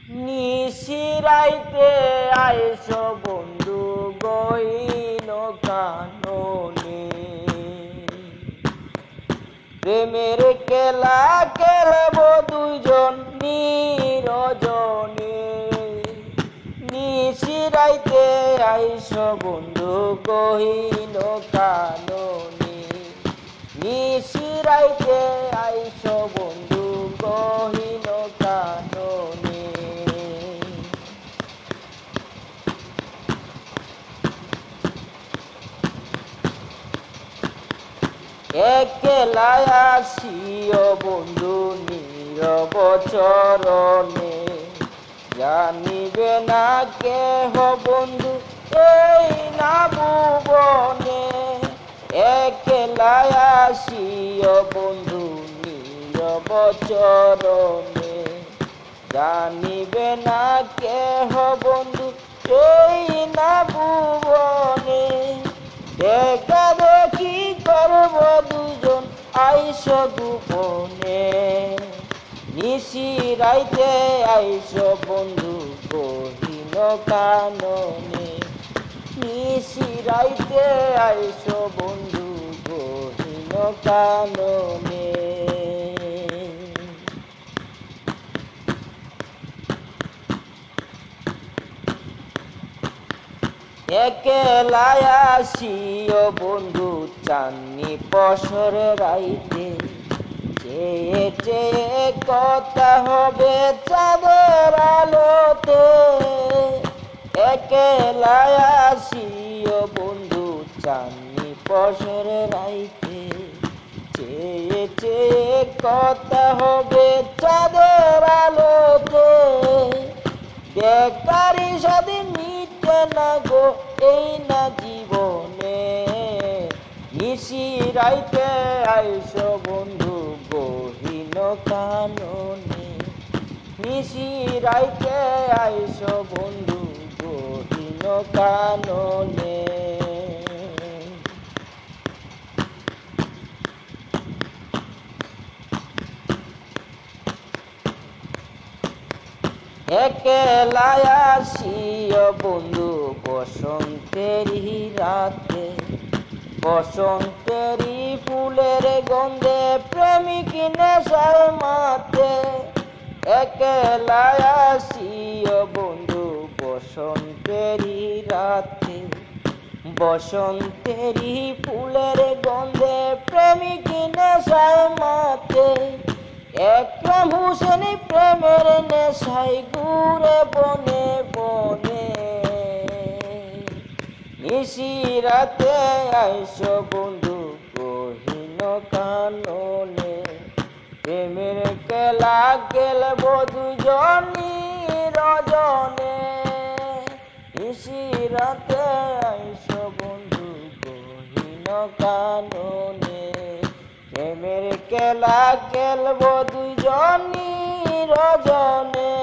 নিশিরাইতে আইসো বন্ধু গহীন কাননে, প্রেমের খেলা খেলব দুইজন নিরজনে। নিশিরাইতে আইসো বন্ধু গহীন কাননে, নিশিরাইতে আইসো বন্ধু গহীন কাননে। একলাই আসিও বন্ধু নীরব চরণে, জানিবে না কেহ বন্ধু এই না ভুবনে। একলাই আসিও বন্ধু নীরব চরণে, জানিবে না কেহ বন্ধু এই না ভুবনে। দেখা দেখি করব দুজন আইসো গোপনে, নিশিরাইতে আইসো বন্ধু গহীন কাননে, নিশিরাইতে আইসো বন্ধু গহীন কাননে। একলাই আসিও বন্ধু চাননি পসর রাইতে, চেয়ে চেয়ে কথা হবে চাঁদের আলোতে। একলাই আসিও বন্ধু চাননি পসর রাইতে, চেয়ে চেয়ে কথা হবে চাঁদের আলোতে। বেকারি স্বাধীন মিটে না গো এই না জীবনে, নিশিরাইতে আইসো বন্ধু গহীন কাননে, নিশিরাইতে আইসো বন্ধু গহীন কাননে। একলাই আসিও বন্ধু বসন্তেরই রাতে, বসন্তেরই ফুলের গন্ধে প্রেমিক নেশায় মাতে। একলাই আসিও বন্ধু বসন্তেরই রাতে, বসন্তেরই ফুলের গন্ধে প্রেমিক নেশায় মাতে। একরাম হোসেন প্রেমের নেশায় ঘুরে বনে বনে, নিশিরাতে আইসো বন্ধু গহীন কাননে, প্রেমের খেলা খেলব দুজন নিরজনে। নিশিরাতে আইসো বন্ধু গহীন কাননে, প্রেমের খেলা খেলব দুজন নিরজনে।